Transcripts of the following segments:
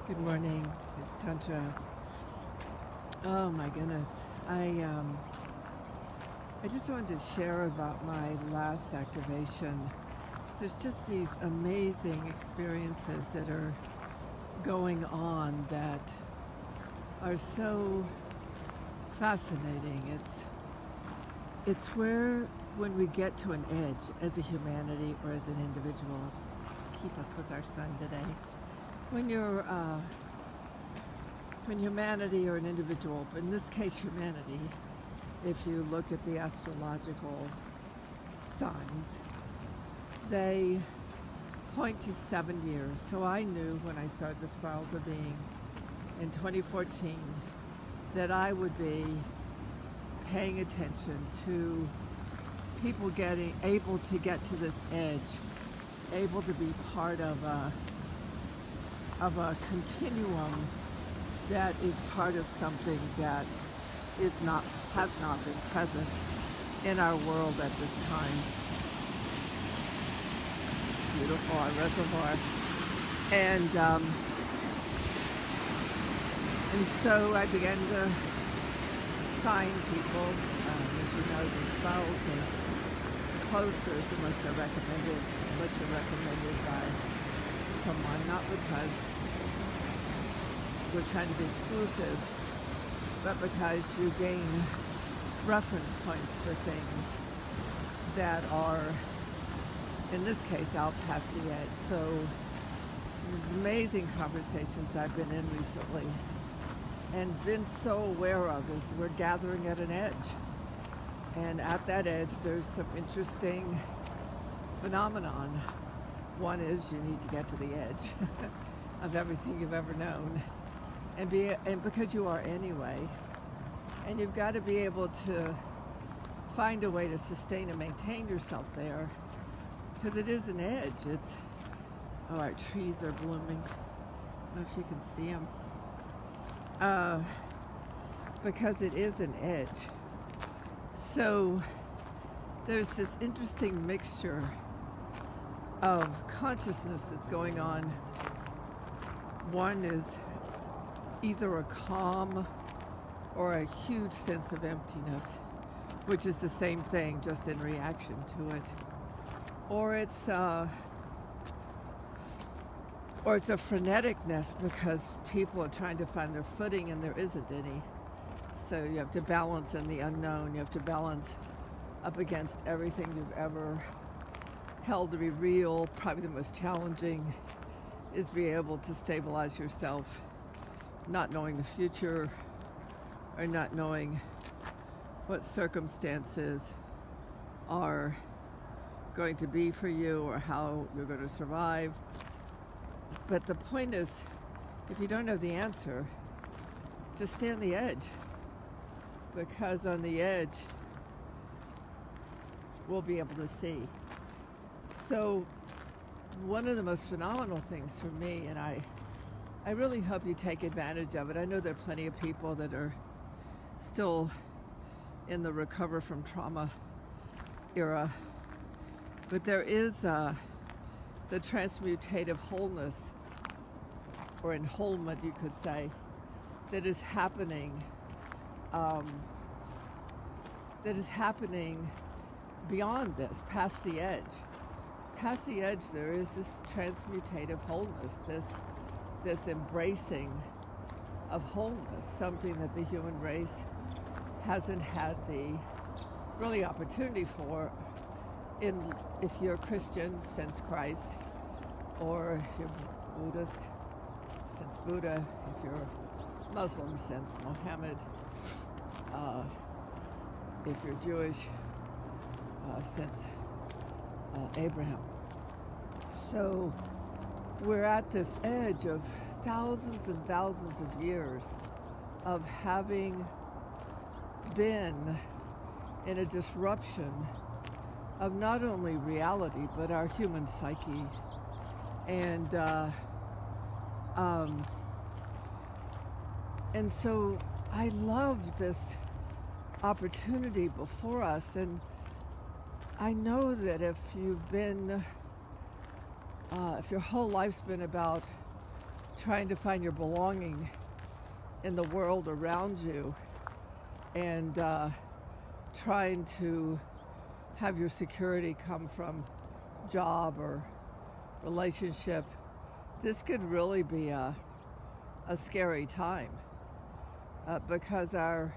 Good morning. It's Tantra. Oh my goodness. I just wanted to share about my last activation. There's just these amazing experiences that are going on that are so fascinating. It's where when we get to an edge as a humanity or as an individual, keep us with our son today. When humanity or an individual, but in this case humanity, if you look at the astrological signs, they point to 7 years. So I knew when I started the Spirals of Being in 2014 that I would be paying attention to people getting able to get to this edge, able to be part of a continuum that is part of something that has not been present in our world at this time. Beautiful, our reservoir. And so I began to sign people. As you know, the spells and closers, unless they're recommended by someone, not because we're trying to be exclusive, but because you gain reference points for things that are, in this case, out past the edge. So these amazing conversations I've been in recently and been so aware of is we're gathering at an edge. And at that edge, there's some interesting phenomenon. One is you need to get to the edge of everything you've ever known, and because you are anyway, and you've got to be able to find a way to sustain and maintain yourself there, because it is an edge. Our trees are blooming. I don't know if you can see them. Because it is an edge. So there's this interesting mixture of consciousness that's going on. One is either a calm or a huge sense of emptiness, which is the same thing, just in reaction to it. Or it's a freneticness because people are trying to find their footing and there isn't any. So you have to balance in the unknown. You have to balance up against everything you've ever held to be real. Probably the most challenging is be able to stabilize yourself, not knowing the future or not knowing what circumstances are going to be for you or how you're going to survive. But the point is, if you don't know the answer, just stay on the edge, because on the edge we'll be able to see. So one of the most phenomenal things for me, and I really hope you take advantage of it. I know there are plenty of people that are still in the recover from trauma era, but there is the transmutative wholeness, or enwholement you could say, that is happening beyond this, past the edge. Past the edge there is this transmutative wholeness, this embracing of wholeness, something that the human race hasn't had the really opportunity for if you're Christian since Christ, or if you're Buddhist since Buddha, if you're Muslim since Muhammad, if you're Jewish since Abraham. So we're at this edge of thousands and thousands of years of having been in a disruption of not only reality but our human psyche. And so I love this opportunity before us, and I know that if you've been, if your whole life's been about trying to find your belonging in the world around you, and trying to have your security come from job or relationship, this could really be a scary time because our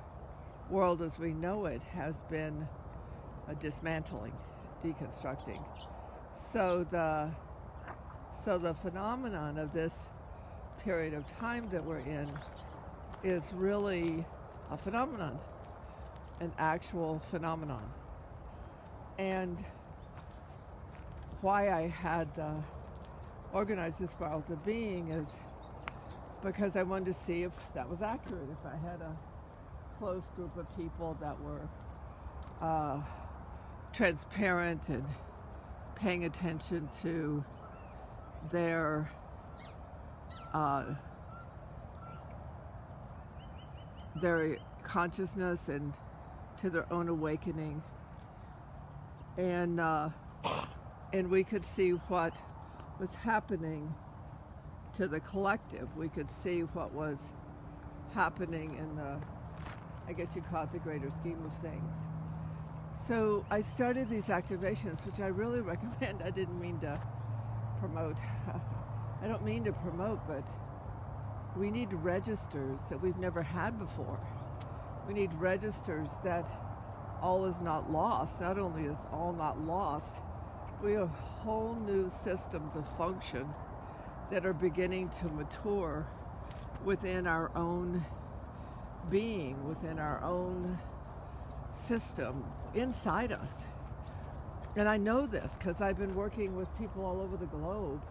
world as we know it has been dismantling, deconstructing. So the phenomenon of this period of time that we're in is really a phenomenon, an actual phenomenon. And why I had organized this Spirals of Being is because I wanted to see if that was accurate, if I had a close group of people that were transparent and paying attention to their consciousness and to their own awakening, and we could see what was happening to the collective. We could see what was happening in the, I guess you call it, the greater scheme of things. So I started these activations, which I really recommend. I didn't mean to promote. I don't mean to promote, but we need registers that we've never had before. We need registers that all is not lost. Not only is all not lost, we have whole new systems of function that are beginning to mature within our own being, within our own system, inside us. And I know this because I've been working with people all over the globe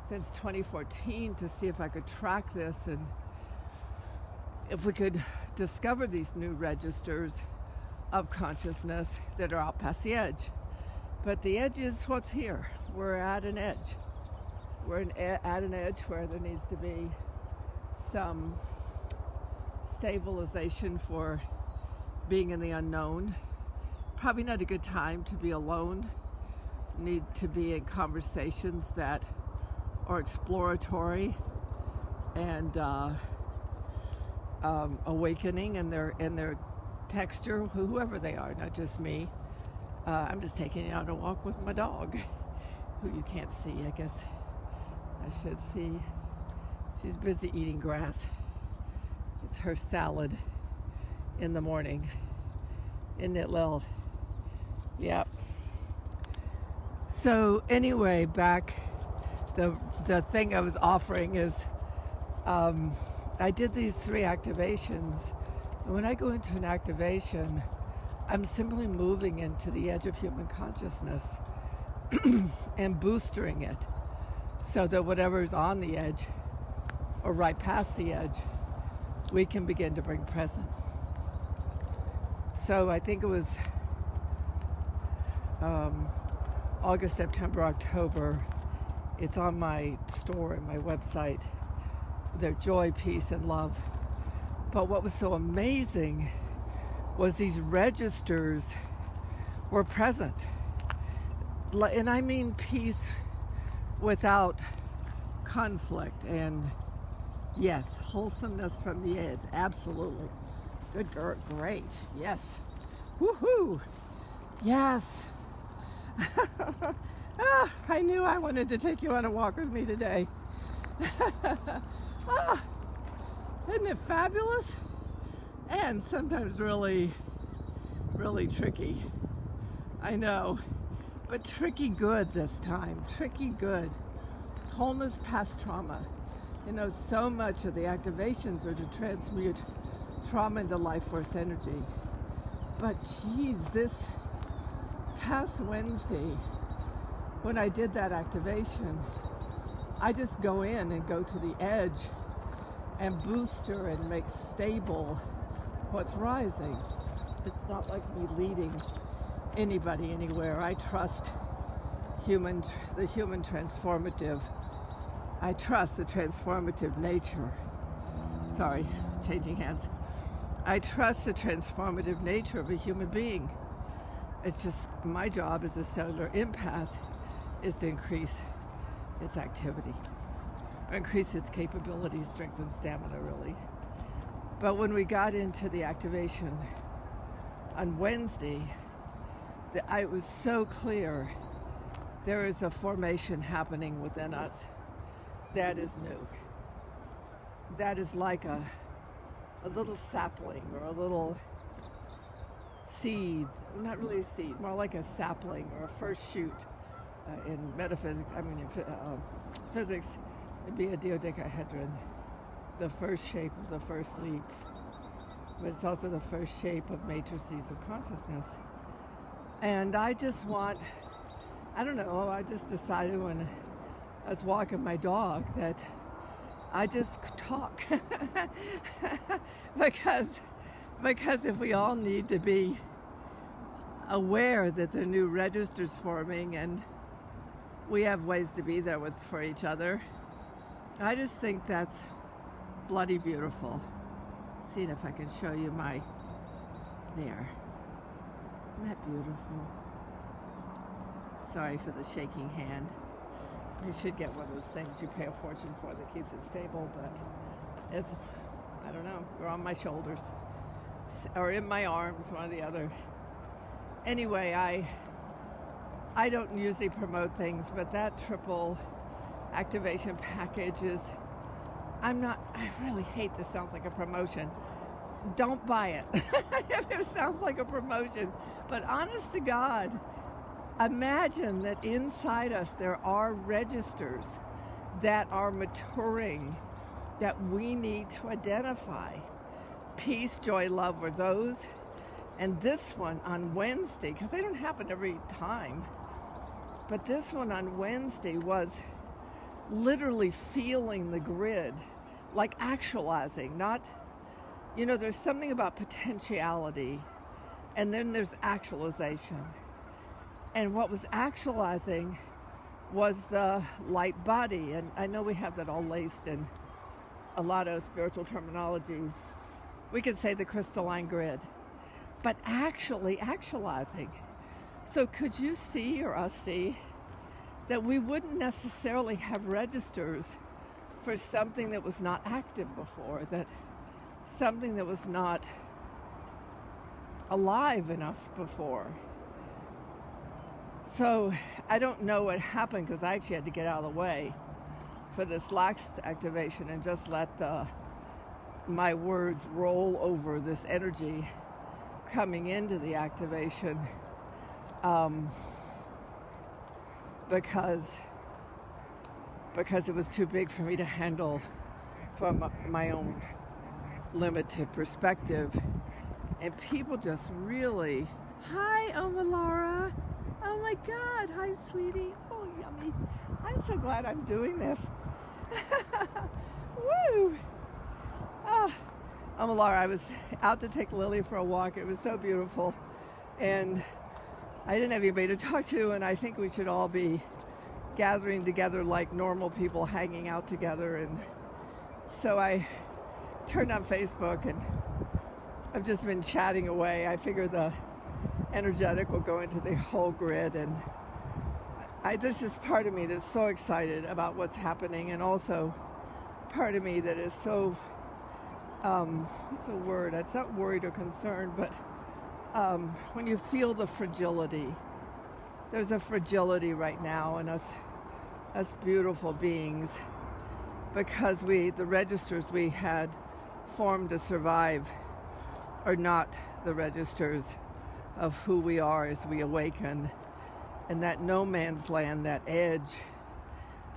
since 2014 to see if I could track this and if we could discover these new registers of consciousness that are out past the edge. But the edge is what's here. We're at an edge. We're at an edge where there needs to be some stabilization for being in the unknown. Probably not a good time to be alone. Need to be in conversations that are exploratory and awakening in their texture, whoever they are, not just me. I'm just taking you out on a walk with my dog, who you can't see. I guess I should see. She's busy eating grass. It's her salad in the morning. Isn't it, Lil? Yep. So anyway, back, the thing I was offering is I did these 3 activations. And when I go into an activation, I'm simply moving into the edge of human consciousness and boosting it so that whatever's on the edge or right past the edge, we can begin to bring present. So I think it was August, September, October. It's on my store and my website. Their joy, peace, and love. But what was so amazing was these registers were present. And I mean peace without conflict. And yes, wholesomeness from the edge. Absolutely. Good girl. Great. Yes. Woohoo. Yes. I knew I wanted to take you on a walk with me today. Isn't it fabulous? And sometimes really, really tricky. I know. But tricky good this time. Tricky good. Wholeness past trauma. You know, so much of the activations are to transmute trauma into life force energy. But geez, this past Wednesday, when I did that activation, I just go in and go to the edge and booster and make stable what's rising. It's not like me leading anybody anywhere. I trust the human transformative. I trust the transformative nature. Sorry, changing hands. I trust the transformative nature of a human being. It's just my job as a cellular empath is to increase its activity. or increase its capability, strength, and stamina, really. But when we got into the activation on Wednesday, it was so clear there is a formation happening within us that is new. That is like a little sapling or a little seed, not really a seed, more like a sapling or a first shoot. In metaphysics, in physics, it'd be a dodecahedron, the first shape of the first leaf. But it's also the first shape of matrices of consciousness. And I just decided when I was walking my dog that I just talk. because if we all need to be aware that there are new registers forming and we have ways to be there for each other, I just think that's bloody beautiful. Seeing if I can show you there. Isn't that beautiful? Sorry for the shaking hand. You should get one of those things you pay a fortune for that keeps it stable, but I don't know, they're on my shoulders or in my arms, one or the other. Anyway, I don't usually promote things, but that triple activation package is, I really hate this, sounds like a promotion. Don't buy it if it sounds like a promotion. But honest to God, imagine that inside us there are registers that are maturing that we need to identify. Peace, joy, love were those. And this one on Wednesday, because they don't happen every time, but this one on Wednesday was literally feeling the grid, like actualizing, not, there's something about potentiality, and then there's actualization. And what was actualizing was the light body, and I know we have that all laced in a lot of spiritual terminology. We could say the crystalline grid, but actually actualizing. So could you see, or us see, that we wouldn't necessarily have registers for something that was not active before, that something that was not alive in us before? So I don't know what happened, because I actually had to get out of the way for this last activation and just let my words roll over this energy coming into the activation, because it was too big for me to handle from my own limited perspective. And people just really, hi, Laura. Oh my God, hi, sweetie. Oh, yummy. I'm so glad I'm doing this. Woo! Laura, I was out to take Lily for a walk. It was so beautiful. And I didn't have anybody to talk to, and I think we should all be gathering together like normal people, hanging out together. And so I turned on Facebook, and I've just been chatting away. I figure the energetic will go into the whole grid, and there's this part of me that's so excited about what's happening, and also part of me that is so, what's the word? It's not worried or concerned, but when you feel the fragility, there's a fragility right now in us beautiful beings, because the registers we had formed to survive are not the registers of who we are as we awaken. And that no man's land, that edge,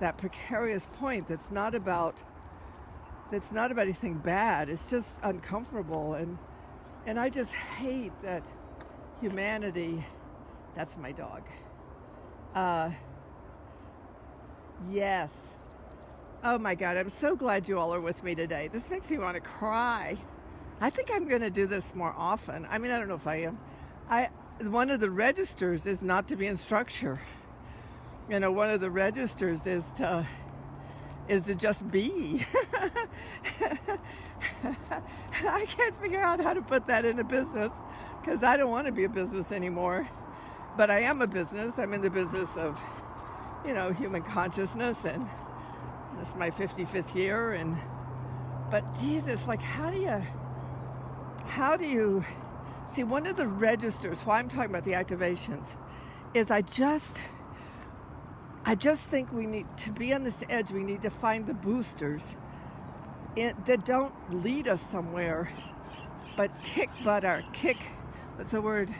that precarious point that's not about anything bad, it's just uncomfortable. And I just hate that humanity, that's my dog. Yes. Oh my God, I'm so glad you all are with me today. This makes me want to cry. I think I'm going to do this more often. I don't know if I am. One of the registers is not to be in structure. One of the registers is to just be. I can't figure out how to put that in a business, because I don't want to be a business anymore. But I am a business. I'm in the business of, human consciousness and This is my 55th year, but Jesus, like, how do you see, one of the registers, why I'm talking about the activations, is I just think we need to be on this edge. We need to find the boosters that don't lead us somewhere, but kick butt, or kick, what's the word?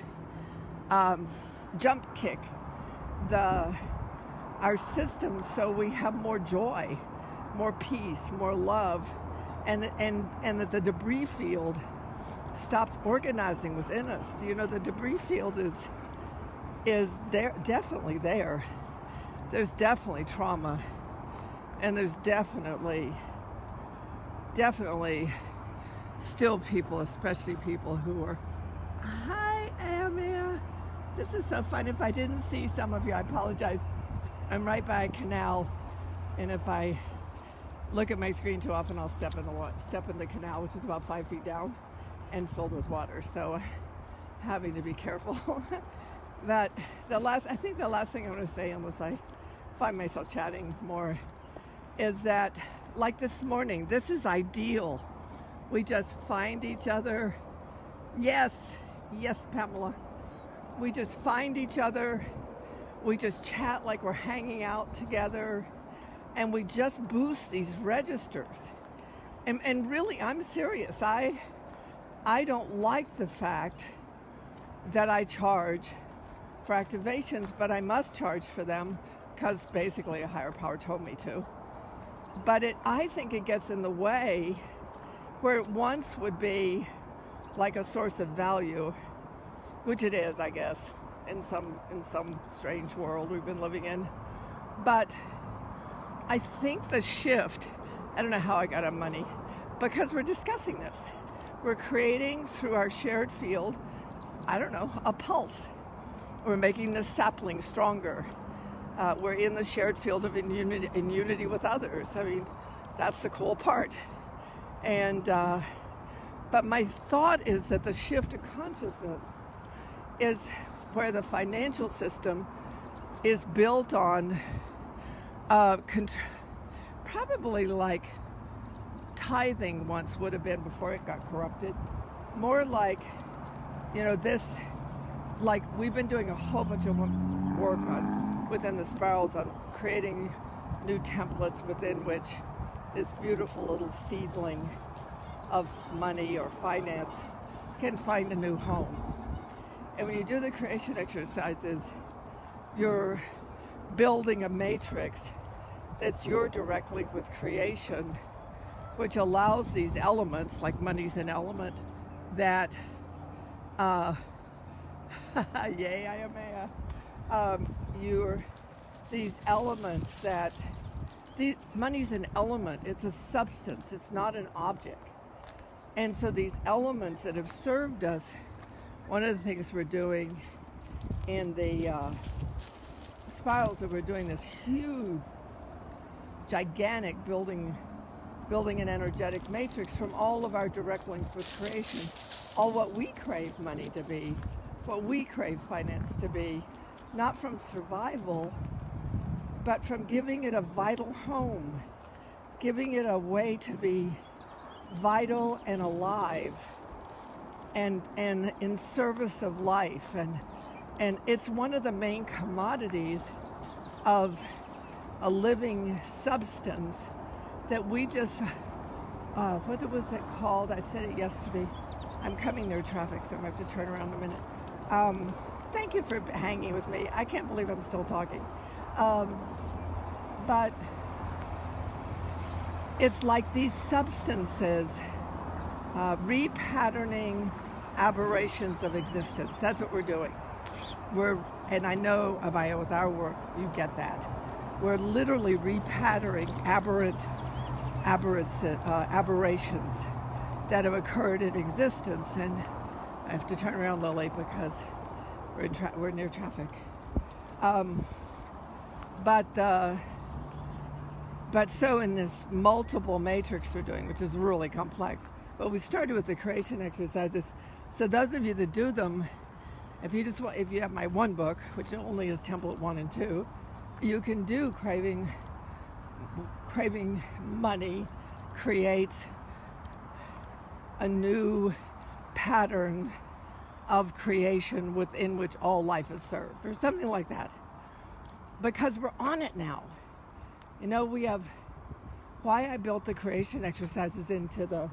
Jump kick our systems so we have more joy, more peace, more love, and that the debris field stops organizing within us. You know, the debris field is there, definitely there. There's definitely trauma, and there's definitely still people, especially people who are, hi, Amia. This is so fun. If I didn't see some of you, I apologize. I'm right by a canal, and if I look at my screen too often, I'll step in the canal, which is about 5 feet down and filled with water. So having to be careful. But I think the last thing I want to say, unless I find myself chatting more, is that, like this morning, this is ideal. We just find each other. Yes, Pamela. We just find each other. We just chat like we're hanging out together, and we just boost these registers. And really, I'm serious. I don't like the fact that I charge for activations, but I must charge for them because basically a higher power told me to. But I think it gets in the way where it once would be like a source of value, which it is, I guess, in some strange world we've been living in. But I think the shift, I don't know how I got on money, because we're discussing this. We're creating through our shared field, I don't know, a pulse. We're making the sapling stronger. We're in the shared field of in unity with others. I mean, that's the cool part. And but my thought is that the shift of consciousness is where the financial system is built on probably like tithing once would have been before it got corrupted. More like, you know, this, like we've been doing a whole bunch of work on within the spirals on creating new templates within which this beautiful little seedling of money or finance can find a new home. And when you do the creation exercises, you're building a matrix that's your direct link with creation, which allows these elements, like money's an element, that, yay, I am these elements that, money's an element, it's a substance, it's not an object. And so these elements that have served us, one of the things we're doing in the spirals, that we're doing this huge, gigantic building an energetic matrix from all of our direct links with creation, all what we crave money to be, what we crave finance to be, not from survival, but from giving it a vital home, giving it a way to be vital and alive, and in service of life, and it's one of the main commodities of a living substance that we just what was it called? I said it yesterday. I'm coming near traffic, so I'm going to have to turn around in a minute. Thank you for hanging with me. I can't believe I'm still talking. But it's like these substances repatterning aberrations of existence. That's what we're doing. And I know, Abaya, with our work, you get that. We're literally repatterning aberrations that have occurred in existence. And I have to turn around a little late because we're near traffic. But so in this multiple matrix we're doing, which is really complex, but we started with the creation exercises. So those of you that do them, if you have my one book, which only is template 1 and 2, you can do craving craving money creates a new pattern of creation within which all life is served, or something like that. Because we're on it now. You know, we have, why I built the creation exercises into the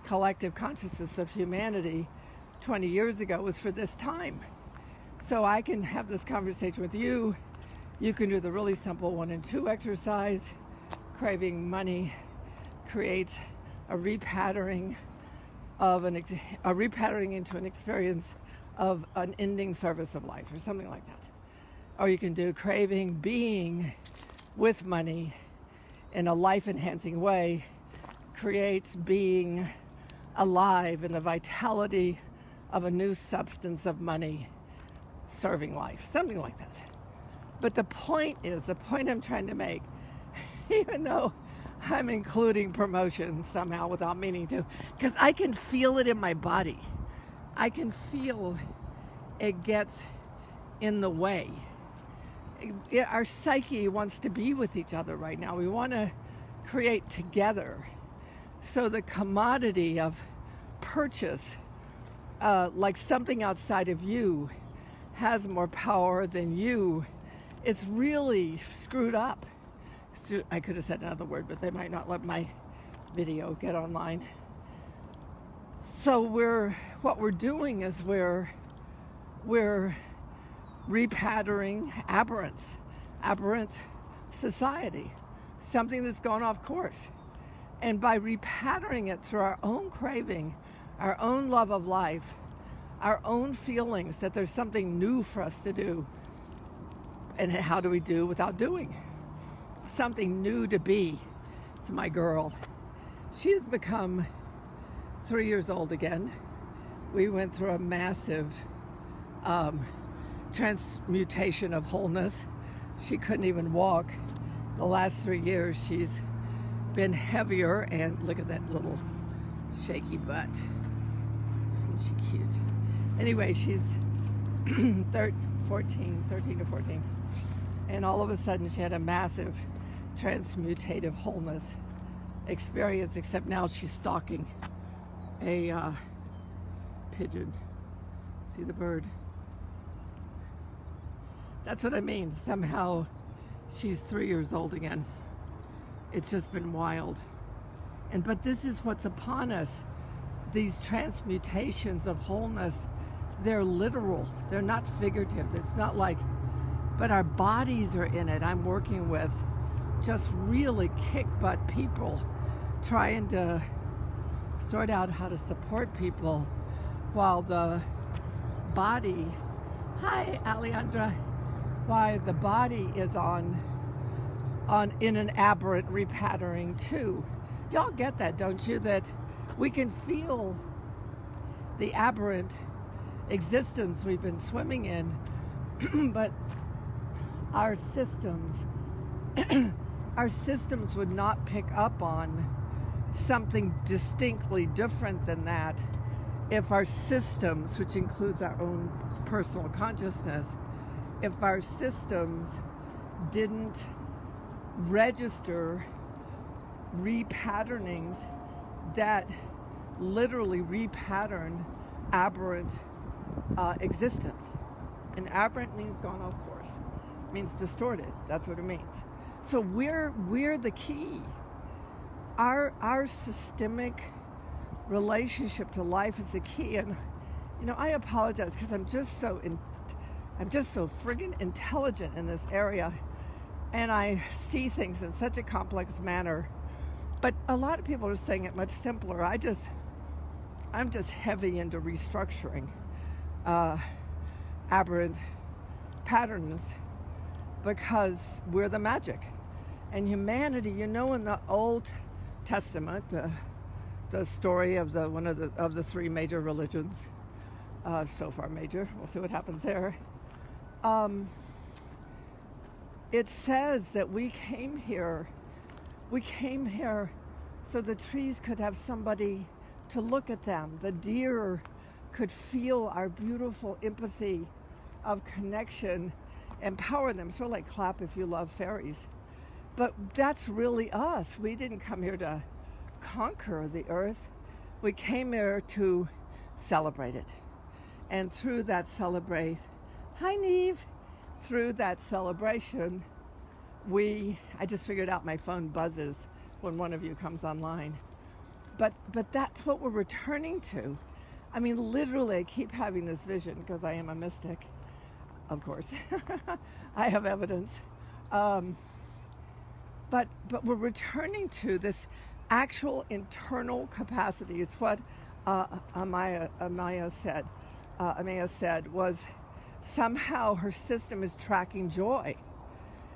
collective consciousness of humanity 20 years ago was for this time. So I can have this conversation with you. You can do the really simple 1 and 2 exercise. Craving money creates a repatterning of a repatterning into an experience of an ending service of life, or something like that. Or you can do craving being with money in a life-enhancing way creates being alive in the vitality of a new substance of money serving life, something like that. But the point I'm trying to make, even though I'm including promotion somehow without meaning to, because I can feel it in my body. I can feel it gets in the way. Our psyche wants to be with each other right now. We want to create together. So the commodity of purchase, like something outside of you, has more power than you. It's really screwed up. I could have said another word, but they might not let my video get online. So what we're doing is we're repatterning aberrant society, something that's gone off course. And by repatterning it through our own craving, our own love of life, our own feelings that there's something new for us to do. And how do we do without doing? Something new to be. It's my girl. She's become 3 years old again. We went through a massive transmutation of wholeness. She couldn't even walk. The last 3 years she's been heavier, and look at that little shaky butt. Isn't she cute? Anyway, she's 13 to 14. And all of a sudden she had a massive transmutative wholeness experience, except now she's stalking a pigeon. See the bird? That's what I mean. Somehow she's 3 years old again. It's just been wild. But this is what's upon us. These transmutations of wholeness, they're literal. They're not figurative. It's not like, but our bodies are in it. I'm working with just really kick-butt people trying to sort out how to support people while the body, hi Alejandra, while the body is in an aberrant repatterning too. Y'all get that, don't you? That we can feel the aberrant existence we've been swimming in, but our systems would not pick up on something distinctly different than that if our systems, which includes our own personal consciousness, if our systems didn't register repatternings that literally repattern aberrant existence. And aberrant means gone off course. It means distorted. That's what it means. So we're the key. Our systemic relationship to life is the key. And I apologize because I'm just so friggin' intelligent in this area, and I see things in such a complex manner. But a lot of people are saying it much simpler. I'm just heavy into restructuring aberrant patterns because we're the magic. And humanity, in the Old Testament, the story of one of the three major religions, so far major, we'll see what happens there. It says that we came here so the trees could have somebody to look at them. The deer could feel our beautiful empathy of connection, empower them. Sort of like clap if you love fairies. But that's really us. We didn't come here to conquer the earth. We came here to celebrate it. And through that hi Neve, through that celebration, I just figured out my phone buzzes when one of you comes online. But that's what we're returning to. I mean, literally, I keep having this vision because I am a mystic, of course. I have evidence. But we're returning to this actual internal capacity. It's what Amaya said was somehow her system is tracking joy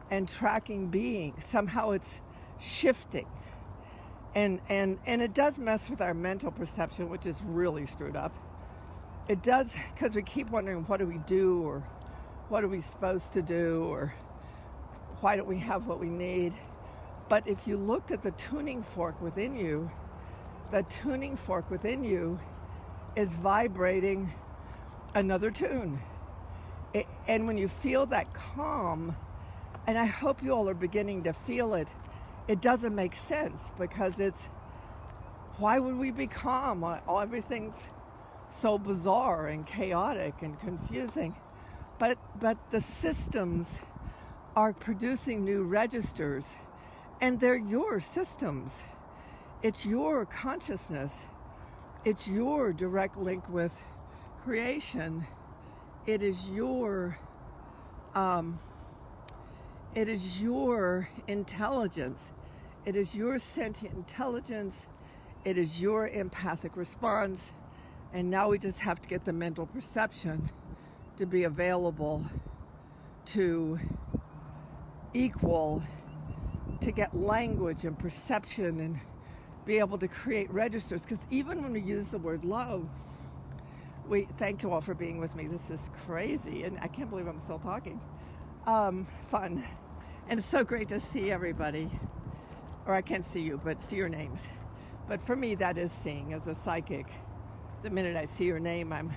and tracking being. Somehow it's shifting. And it does mess with our mental perception, which is really screwed up. It does, because we keep wondering, what do we do, or what are we supposed to do, or why don't we have what we need? But if you looked at the tuning fork within you, the tuning fork within you is vibrating another tune. And when you feel that calm, and I hope you all are beginning to feel it, it doesn't make sense, because why would we be calm? Everything's so bizarre and chaotic and confusing. But the systems are producing new registers, and they're your systems. It's your consciousness. It's your direct link with creation. It is your intelligence. It is your sentient intelligence. It is your empathic response. And now we just have to get the mental perception to be available to equal, to get language and perception and be able to create registers. Because even when we use the word love, thank you all for being with me. This is crazy, and I can't believe I'm still talking. Fun. And it's so great to see everybody. Or I can't see you, but see your names. But for me, that is seeing as a psychic. The minute I see your name, I'm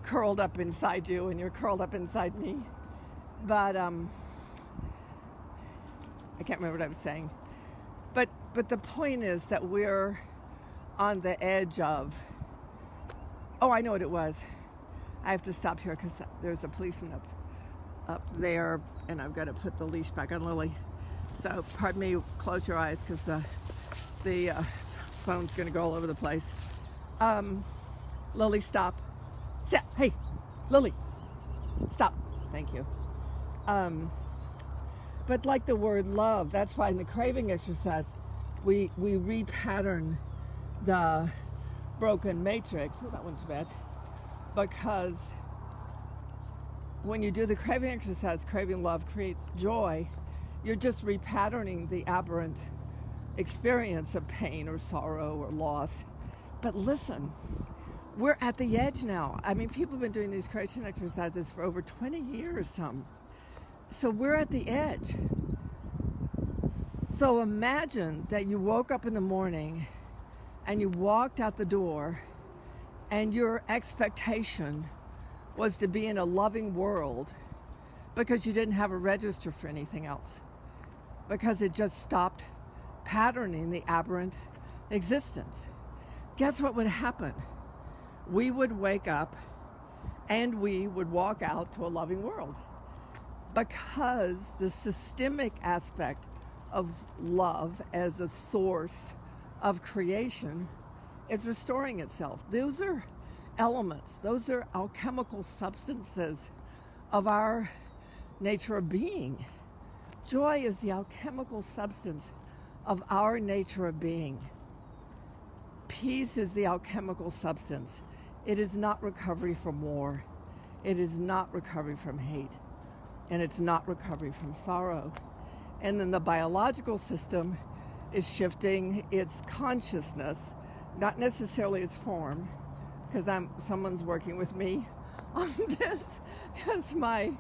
curled up inside you, and you're curled up inside me. But I can't remember what I was saying. But the point is that we're on the edge of, I know what it was. I have to stop here because there's a policeman up there, and I've got to put the leash back on Lily. So pardon me, close your eyes, because the phone's going to go all over the place. Lily, stop. Sit. Hey, Lily, stop. Thank you. But like the word love, that's why in the craving exercise, we repattern the broken matrix. Oh, that one's bad. Because when you do the craving exercise, craving love creates joy. You're just repatterning the aberrant experience of pain or sorrow or loss. But listen, we're at the edge now. I mean, people have been doing these creation exercises for over 20 years, some. So we're at the edge. So imagine that you woke up in the morning and you walked out the door, and your expectation was to be in a loving world because you didn't have a register for anything else, because it just stopped patterning the aberrant existence. Guess what would happen? We would wake up and we would walk out to a loving world, because the systemic aspect of love as a source of creation is restoring itself. Those are elements, those are alchemical substances of our nature of being. Joy is the alchemical substance of our nature of being. Peace is the alchemical substance. It is not recovery from war. It is not recovery from hate. And it's not recovery from sorrow. And then the biological system is shifting its consciousness, not necessarily its form, because someone's working with me on this, as my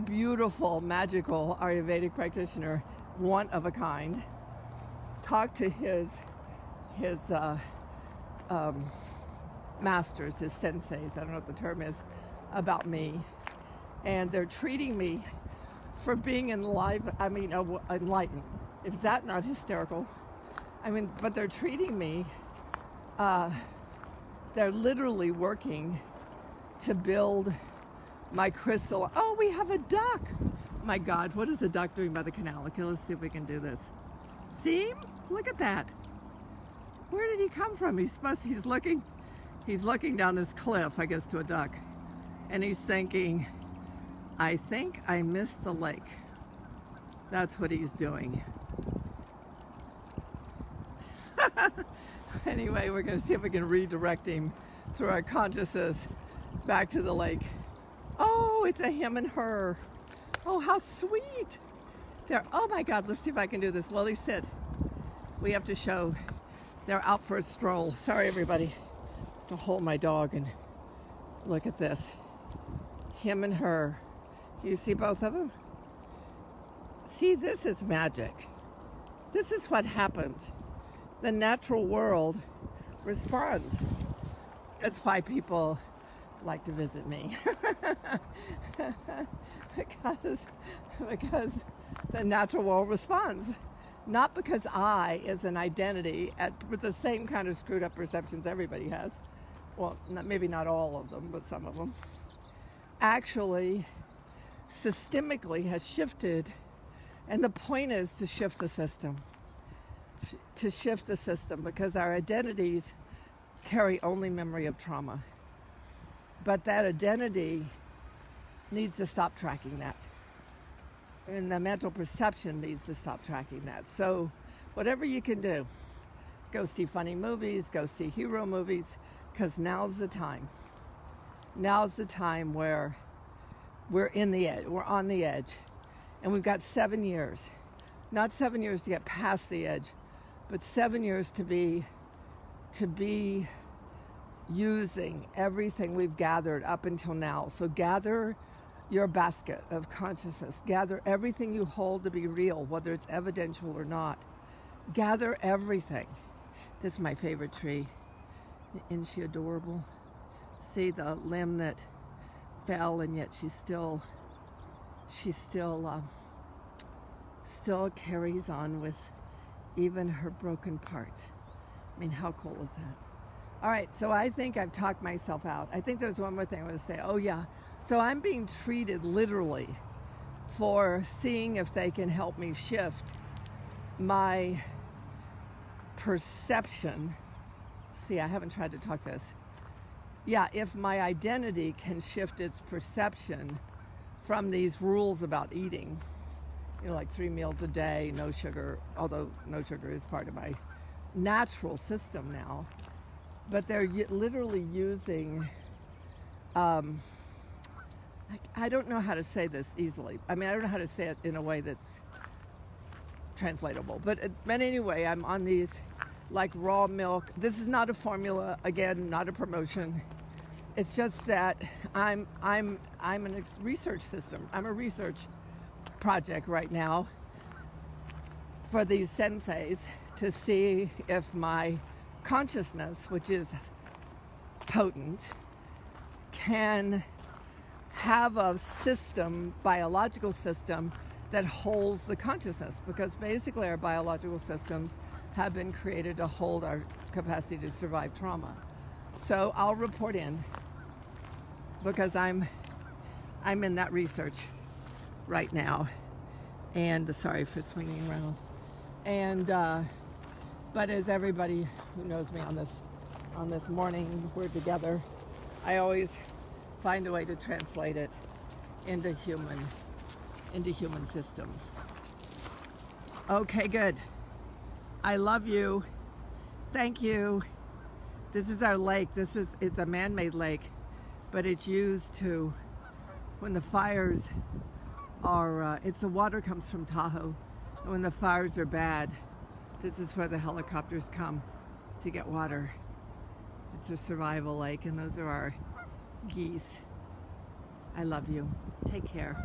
beautiful, magical Ayurvedic practitioner, one of a kind, talked to his masters, his senseis, I don't know what the term is, about me. And they're treating me for being enlightened. Is that not hysterical? I mean, but they're treating me, they're literally working to build my crystal. Oh, we have a duck. My God, what is a duck doing by the canal? Okay, let's see if we can do this. See? Look at that. Where did he come from? He's looking down this cliff, I guess, to a duck. And he's thinking, I think I missed the lake. That's what he's doing. Anyway, we're going to see if we can redirect him through our consciousness back to the lake. Oh, it's a him and her. Oh, how sweet. Oh my God, let's see if I can do this. Lily, sit. We have to show. They're out for a stroll. Sorry, everybody. To hold my dog and look at this. Him and her. You see both of them? See, this is magic. This is what happens. The natural world responds. That's why people like to visit me. because the natural world responds. Not because I is an identity with the same kind of screwed up perceptions everybody has. Well, maybe not all of them, but some of them. Actually, systemically has shifted, and the point is to shift the system. To shift the system, because our identities carry only memory of trauma. But that identity needs to stop tracking that. And the mental perception needs to stop tracking that. So whatever you can do, go see funny movies, go see hero movies, because now's the time. Now's the time where we're on the edge. And we've got 7 years. Not 7 years to get past the edge, but 7 years to be using everything we've gathered up until now. So gather your basket of consciousness. Gather everything you hold to be real, whether it's evidential or not. Gather everything. This is my favorite tree. Isn't she adorable? See the limb that fell, and yet she still carries on with even her broken part. I mean, how cool is that? All right, so I think I've talked myself out. I think there's one more thing I want to say. Oh yeah, so I'm being treated literally for seeing if they can help me shift my perception. See, I haven't tried to talk this. Yeah, if my identity can shift its perception from these rules about eating, like 3 meals a day, no sugar, although no sugar is part of my natural system now. But they're literally using, I don't know how to say this easily. I mean, I don't know how to say it in a way that's translatable. But anyway, I'm on these like raw milk. This is not a formula, again, not a promotion. It's just that I'm a research system. I'm a research project right now for these senseis to see if my consciousness, which is potent, can have a system, biological system, that holds the consciousness, because basically our biological systems have been created to hold our capacity to survive trauma. So I'll report in, because I'm in that research right now, and sorry for swinging around. And but as everybody who knows me on this morning, we're together, I always find a way to translate it into human systems. Okay, good. I love you. Thank you. This is our lake. It's a man-made lake, but it's used to, when the fires are, the water comes from Tahoe, and when the fires are bad, this is where the helicopters come to get water. It's a survival lake, and those are our geese. I love you. Take care.